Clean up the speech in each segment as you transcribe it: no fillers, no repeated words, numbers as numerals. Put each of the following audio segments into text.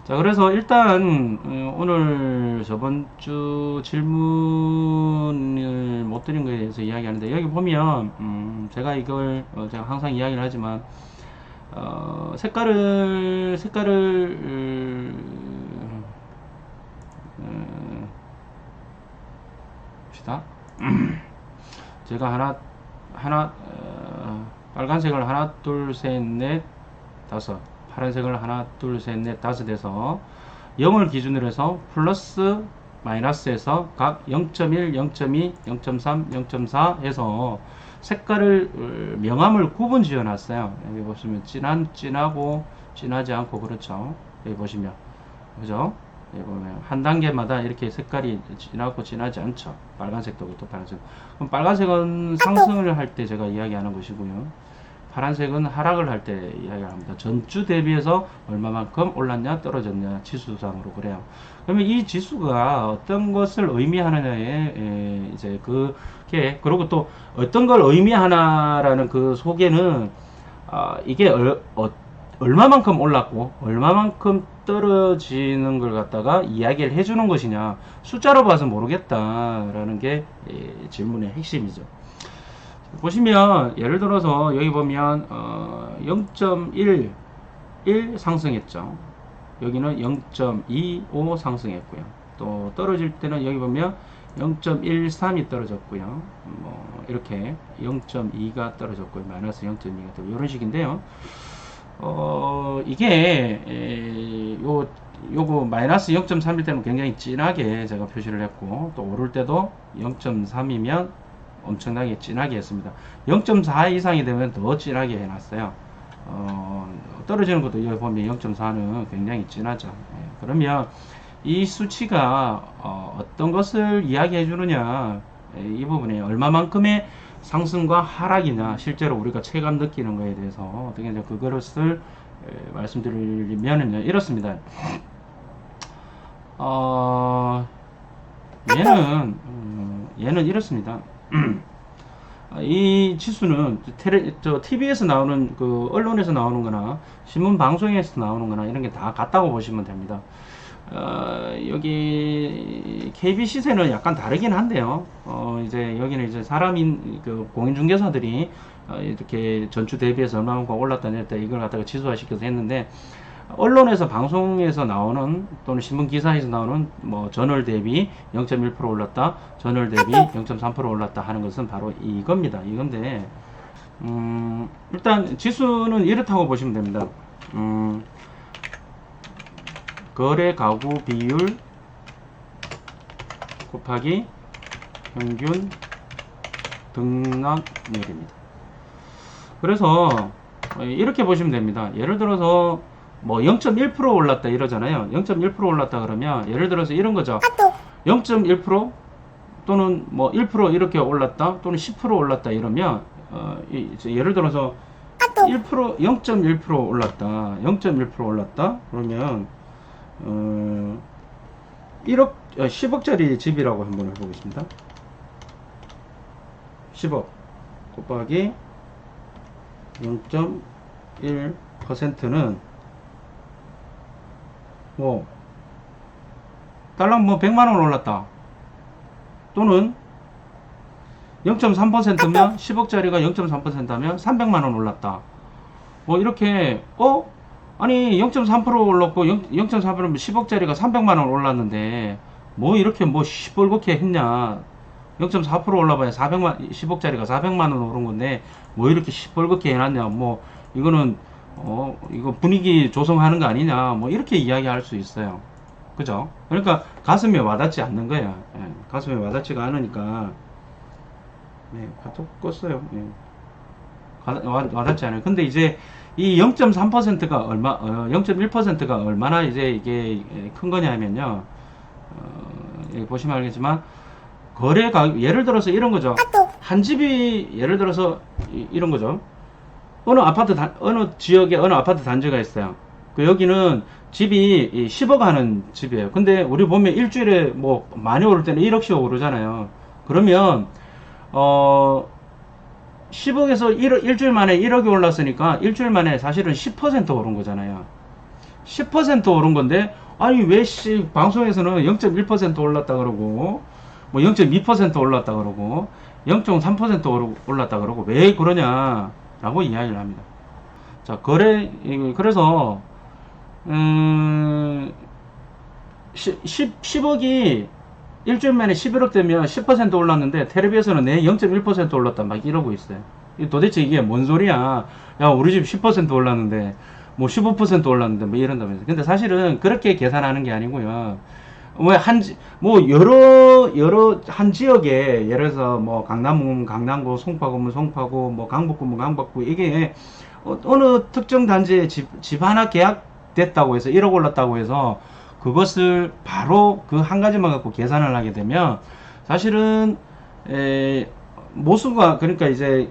자, 그래서 일단 오늘 저번 주 질문을 못 드린 거에 대해서 이야기하는데, 여기 보면 제가 이걸 제가 항상 이야기를 하지만 색깔을 봅시다. 제가 빨간색을 하나 둘 셋 넷 다섯, 파란색을 하나 둘 셋 넷 다섯 해서 0을 기준으로 해서 플러스 마이너스에서 각 0.1, 0.2, 0.3, 0.4 해서 색깔을 명암을 구분 지어 놨어요. 여기 보시면 진하고 진하지 않고, 그렇죠? 여기 보시면, 그죠? 여기 보면 한 단계마다 이렇게 색깔이 진하고 진하지 않죠. 빨간색도 그렇고 파란색. 그럼 빨간색은 상승을 할 때 제가 이야기하는 것이고요. 파란색은 하락을 할 때 이야기를 합니다. 전주 대비해서 얼마만큼 올랐냐 떨어졌냐 지수상으로 그래요. 그러면 이 지수가 어떤 것을 의미하느냐에 이제 그게, 그리고 또 어떤 걸 의미하나라는 그 속에는 이게 얼마만큼 올랐고 얼마만큼 떨어지는 걸 갖다가 이야기를 해주는 것이냐, 숫자로 봐서 모르겠다라는 게 질문의 핵심이죠. 보시면 예를 들어서 여기 보면 0.1 상승했죠. 여기는 0.25 상승했고요. 또 떨어질 때는 여기 보면 0.13이 떨어졌고요. 뭐 이렇게 0.2가 떨어졌고요. 마이너스 0.2가 떨어졌고, 이런 식인데요. 이게 요거 마이너스 0.3일 때는 굉장히 진하게 제가 표시를 했고, 또 오를 때도 0.3이면 엄청나게 진하게 했습니다. 0.4 이상이 되면 더 진하게 해놨어요. 떨어지는 것도 여기 보면 0.4는 굉장히 진하죠. 그러면 이 수치가 어떤 것을 이야기해 주느냐, 이 부분에 얼마만큼의 상승과 하락이냐, 실제로 우리가 체감 느끼는 것에 대해서 어떻게 이제 그것을 말씀드리면은요, 이렇습니다. 얘는 이렇습니다. 이 지수는 TV에서 나오는 그 언론에서 나오는 거나 신문 방송에서 나오는 거나 이런 게 다 같다고 보시면 됩니다. 여기 KB 시세는 약간 다르긴 한데요. 이제 여기는 이제 그 공인중개사들이 이렇게 전주 대비해서 얼마만큼 올랐다 내렸다 이걸 갖다가 지수화 시켜서 했는데, 언론에서 방송에서 나오는 또는 신문 기사에서 나오는 뭐 전월 대비 0.1% 올랐다, 전월 대비 0.3% 올랐다 하는 것은 바로 이겁니다. 이건데 일단 지수는 이렇다고 보시면 됩니다. 거래 가구 비율 곱하기 평균 등락률입니다. 그래서 이렇게 보시면 됩니다. 예를 들어서 뭐 0.1% 올랐다 이러잖아요. 0.1% 올랐다 그러면 예를 들어서 이런 거죠. 0.1% 또는 뭐 1% 이렇게 올랐다 또는 10% 올랐다 이러면 예를 들어서 1% 0.1% 올랐다 0.1% 올랐다 그러면 10억짜리 집이라고 한번 해보겠습니다. 10억 곱하기 0.1%는 뭐 달랑 뭐 100만원 올랐다 또는 0.3%면 10억짜리가 0.3% 하면 300만원 올랐다, 뭐 이렇게 아니 0.3% 올랐고 0.4%면 10억짜리가 300만원 올랐는데 뭐 이렇게 뭐 시뻘겋게 했냐, 0.4% 올라봐야 10억짜리가 400만원 오른 건데 뭐 이렇게 시뻘겋게 해놨냐, 뭐 이거는 이거 분위기 조성하는 거 아니냐, 뭐 이렇게 이야기할 수 있어요. 그죠? 그러니까 가슴에 와닿지 않는 거야. 가슴에 와닿지가 않으니까. 카톡 껐어요. 와닿지 않아요. 근데 이제 이 0.3%가 0.1%가 얼마나 이제 이게 큰 거냐면요. 여기 보시면 알겠지만, 거래가, 예를 들어서 이런 거죠. 한 집이, 예를 들어서 이런 거죠. 어느 지역에 어느 아파트 단지가 있어요. 여기는 집이 10억 하는 집이에요. 근데 우리 보면 일주일에 뭐 많이 오를 때는 1억씩 오르잖아요. 그러면 10억에서 일주일 만에 1억이 올랐으니까 일주일 만에 사실은 10% 오른 거잖아요. 10% 오른 건데, 아니 왜 방송에서는 0.1% 올랐다 그러고 뭐 0.2% 올랐다 그러고 0.3% 올랐다 그러고 왜 그러냐라고 이야기를 합니다. 자, 그래서 10억이 일주일 만에 11억 되면 10% 올랐는데 텔레비에서는 내 0.1% 올랐다 막 이러고 있어요. 도대체 이게 뭔 소리야? 야, 우리 집 10% 올랐는데 뭐 15% 올랐는데 뭐 이런다면서. 근데 사실은 그렇게 계산하는 게 아니고요. 뭐 여러 한 지역에 예를 들어서 뭐 강남은 강남구, 송파구면 송파구, 뭐 강북구면 강북구, 이게 어느 특정 단지에 집 하나 계약됐다고 해서 1억 올랐다고 해서 그것을 바로 그 한 가지만 갖고 계산을 하게 되면 사실은 모수가, 그러니까 이제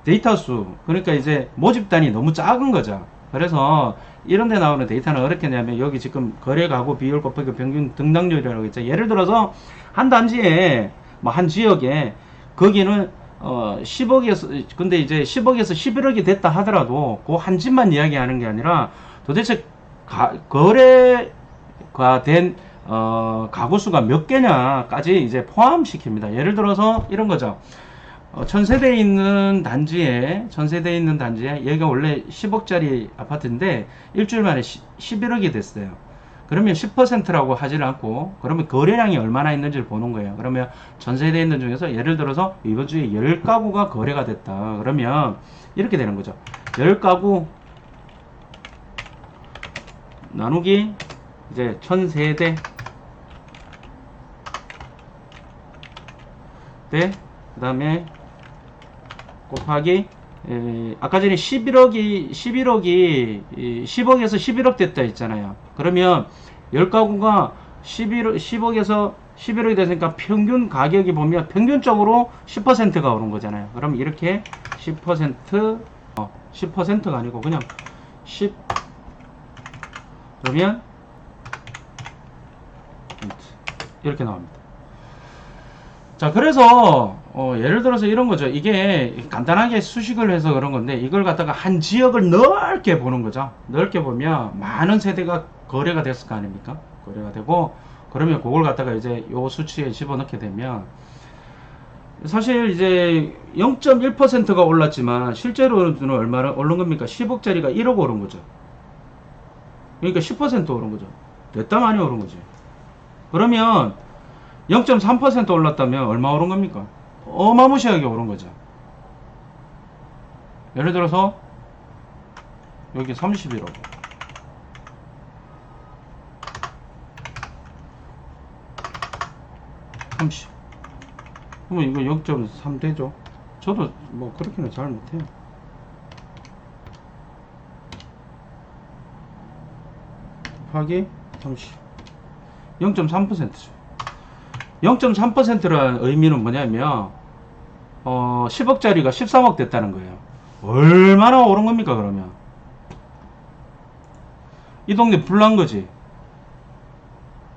데이터 수, 그러니까 이제 모집단이 너무 작은 거죠. 그래서 이런 데 나오는 데이터는 어떻게 하냐면, 여기 지금 거래 가구 비율 곱하기 평균 등락률이라고 있죠. 예를 들어서 한 단지에 뭐 한 지역에 거기는 10억에서, 근데 이제 10억에서 11억이 됐다 하더라도 그 한 집만 이야기하는 게 아니라 도대체 거래가 된 가구 수가 몇 개냐까지 이제 포함시킵니다. 예를 들어서 이런 거죠. 천세대에 있는 단지에 여기가 원래 10억짜리 아파트인데 일주일 만에 11억이 됐어요. 그러면 10%라고 하지를 않고, 그러면 거래량이 얼마나 있는지를 보는 거예요. 그러면 전세대에 있는 중에서 예를 들어서 이번 주에 10가구가 거래가 됐다. 그러면 이렇게 되는 거죠. 10가구 나누기 이제 1000세대 그 다음에 곱하기 아까 전에 11억에서 11억 됐다 했잖아요. 그러면 10가구가 10억에서 11억이 됐으니까 평균 가격이 보면 평균적으로 10%가 오른 거잖아요. 그럼 이렇게 10%가 아니고 그냥 10, 그러면 이렇게 나옵니다. 자, 그래서 예를 들어서 이런 거죠. 이게 간단하게 수식을 해서 그런 건데, 이걸 갖다가 한 지역을 넓게 보는 거죠. 넓게 보면 많은 세대가 거래가 됐을 거 아닙니까? 거래가 되고, 그러면 그걸 갖다가 이제 요 수치에 집어넣게 되면 사실 이제 0.1%가 올랐지만 실제로는 얼마나 오른 겁니까? 10억짜리가 1억 오른 거죠. 그러니까 10% 오른 거죠. 됐다 많이 오른 거지. 그러면 0.3% 올랐다면 얼마 오른 겁니까? 어마무시하게 오른 거죠. 예를 들어서 여기 31억, 30. 그러면 이거 0.3 되죠. 저도 뭐 그렇게는 잘 못해요. 곱하기 30. 0.3%죠. 0.3%라는 의미는 뭐냐면 10억짜리가 13억 됐다는 거예요. 얼마나 오른 겁니까? 그러면 이 동네 불난 거지.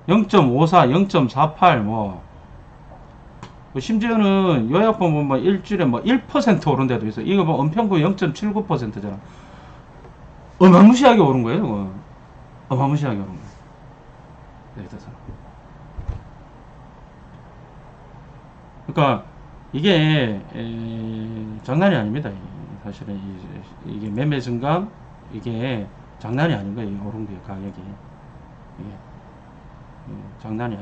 0.54, 0.48 뭐 심지어는 요약 보면 뭐 일주일에 뭐 1% 오른 데도 있어. 이거 뭐 은평구 0.79%잖아. 어마무시하게 오른 거예요. 이거. 어마무시하게 오른 거예요. 그러니까 이게 장난이 아닙니다. 사실은 이게 매매 증감, 이게 장난이 아닌 거예요. 오른 게 가격이 이게 장난이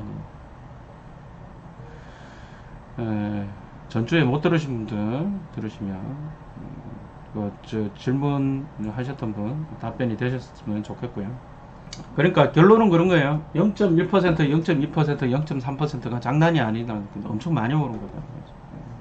아니에요. 전주에 못 들으신 분들 들으시면 질문 하셨던 분 답변이 되셨으면 좋겠고요. 그러니까 결론은 그런 거예요. 0.1%, 0.2%, 0.3%가 장난이 아니다. 엄청 많이 오른 거다.